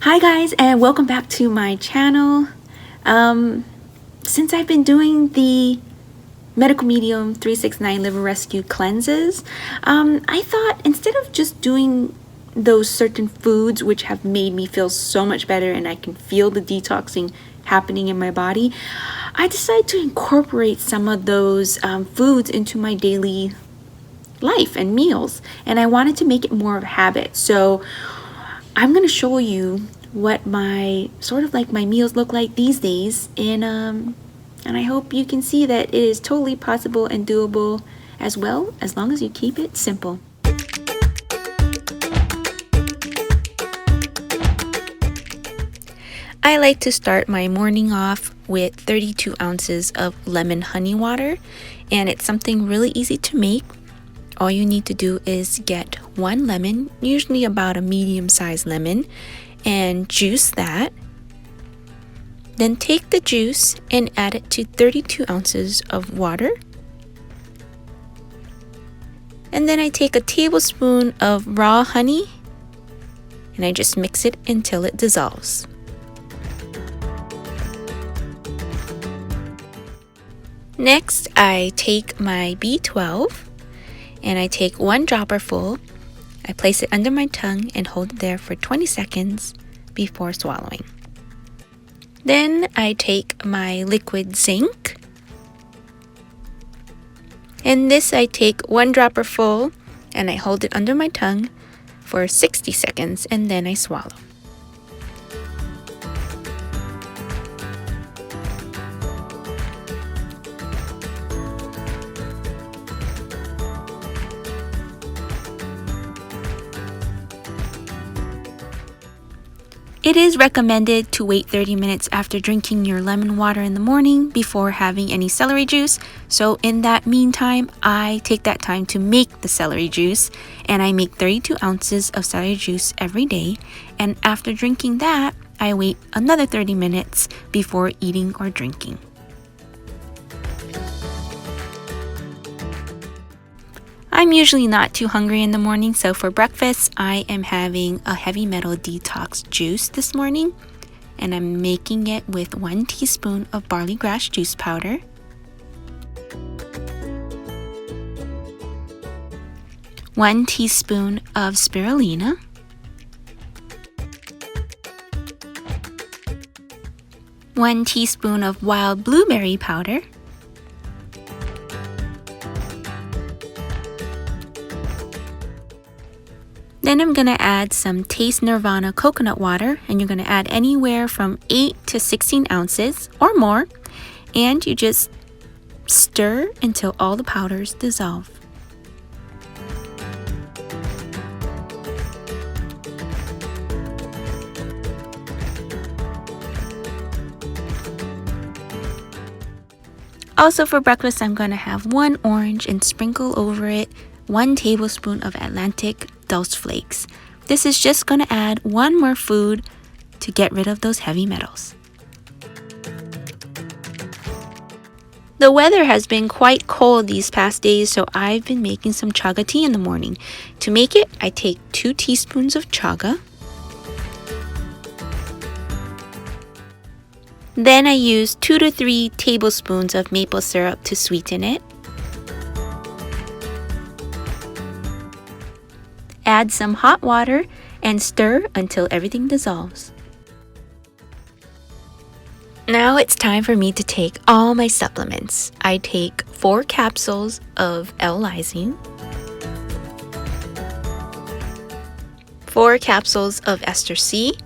Hi guys, and welcome back to my channel. Since I've been doing the Medical Medium 369 Liver Rescue cleanses, I thought instead of just doing those certain foods which have made me feel so much better and I can feel the detoxing happening in my body, I decided to incorporate some of those foods into my daily life and meals, and I wanted to make it more of a habit. So I'm going to show you what my my meals look like these days, and I hope you can see that it is totally possible and doable as well, as long as you keep it simple. I like to start my morning off with 32 ounces of lemon honey water, and it's something really easy to make. All you need to do is get one lemon, usually about a medium-sized lemon, and juice that. Then take the juice and add it to 32 ounces of water. And then I take a tablespoon of raw honey and I just mix it until it dissolves. Next, I take my B12 and I take one dropper full. I place it under my tongue and hold it there for 20 seconds before swallowing. Then I take my liquid zinc, and this I take one dropper full and I hold it under my tongue for 60 seconds and then I swallow. It is recommended to wait 30 minutes after drinking your lemon water in the morning before having any celery juice. So in that meantime, I take that time to make the celery juice, and I make 32 ounces of celery juice every day. And after drinking that, I wait another 30 minutes before eating or drinking. I'm usually not too hungry in the morning, so for breakfast, I am having a heavy metal detox juice this morning, and I'm making it with 1 teaspoon of barley grass juice powder, 1 teaspoon of spirulina, 1 teaspoon of wild blueberry powder, then I'm going to add some Taste Nirvana coconut water, and you're going to add anywhere from 8 to 16 ounces or more, and you just stir until all the powders dissolve. Also for breakfast, I'm going to have 1 orange and sprinkle over it 1 tablespoon of Atlantic Dulse flakes. This is just going to add 1 more food to get rid of those heavy metals. The weather has been quite cold these past days, so I've been making some chaga tea in the morning. To make it, I take 2 teaspoons of chaga. Then I use 2 to 3 tablespoons of maple syrup to sweeten it. Add some hot water and stir until everything dissolves. Now it's time for me to take all my supplements. I take 4 capsules of L Lysine, 4 capsules of Ester C,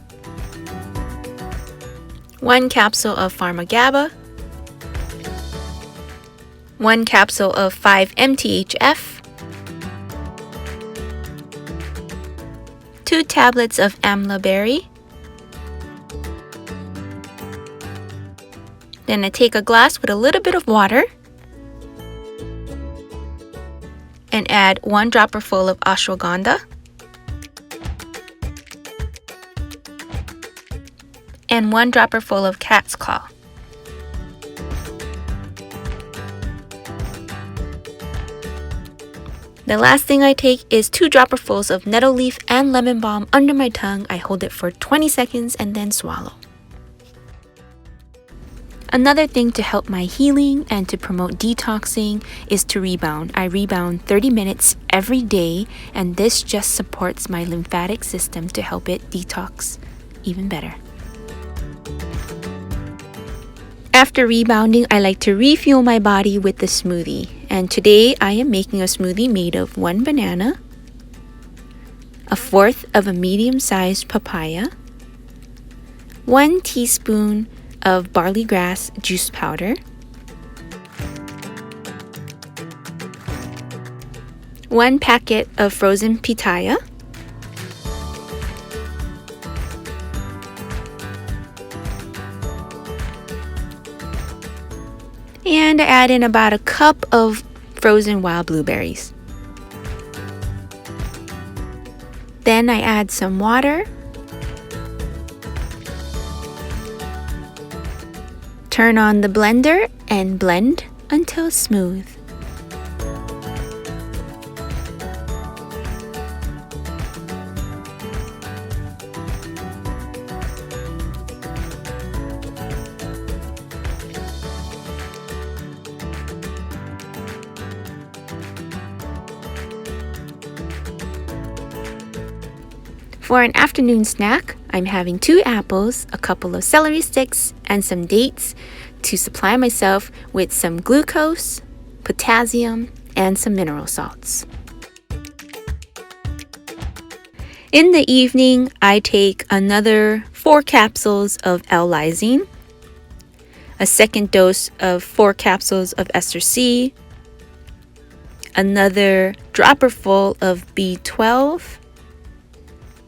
1 capsule of PharmaGABA, 1 capsule of 5-MTHE, 2 tablets of Amla Berry. Then I take a glass with a little bit of water and add 1 dropper full of Ashwaganda and 1 dropper full of cat's claw. The last thing I take is 2 dropperfuls of nettle leaf and lemon balm under my tongue. I hold it for 20 seconds and then swallow. Another thing to help my healing and to promote detoxing is to rebound. I rebound 30 minutes every day, and this just supports my lymphatic system to help it detox even better. After rebounding, I like to refuel my body with the smoothie. And today I am making a smoothie made of 1 banana, 1/4 of a medium-sized papaya, 1 teaspoon of barley grass juice powder, 1 packet of frozen pitaya, and I add in about a cup of frozen wild blueberries. Then I add some water, turn on the blender and blend until smooth. For an afternoon snack, I'm having 2 apples, a couple of celery sticks, and some dates to supply myself with some glucose, potassium, and some mineral salts. In the evening, I take another 4 capsules of L Lysine, a second dose of 4 capsules of Ester C, another dropperful of B12,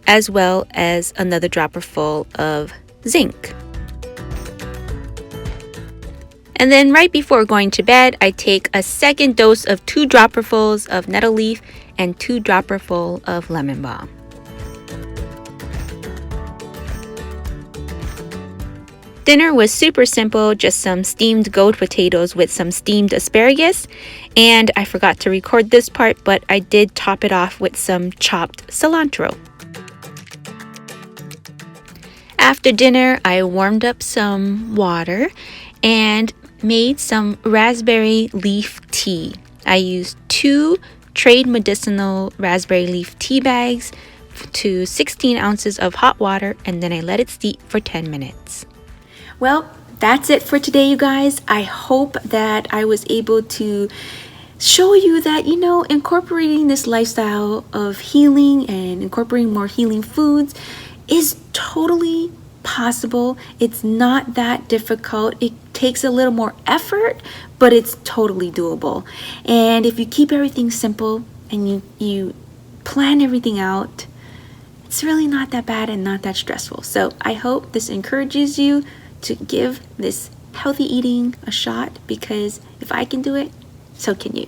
as well as another dropperful of zinc. And then right before going to bed, I take a second dose of 2 dropperfuls of nettle leaf and 2 dropperful of lemon balm. Dinner was super simple, just some steamed gold potatoes with some steamed asparagus, and I forgot to record this part, but I did top it off with some chopped cilantro. After dinner, I warmed up some water and made some raspberry leaf tea. I used 2 trade medicinal raspberry leaf tea bags to 16 ounces of hot water, and then I let it steep for 10 minutes. Well, that's it for today, you guys. I hope that I was able to show you that, incorporating this lifestyle of healing and incorporating more healing foods is totally possible. It's not that difficult. It takes a little more effort, but it's totally doable. And if you keep everything simple and you plan everything out, it's really not that bad and not that stressful. So I hope this encourages you to give this healthy eating a shot, because if I can do it, so can you.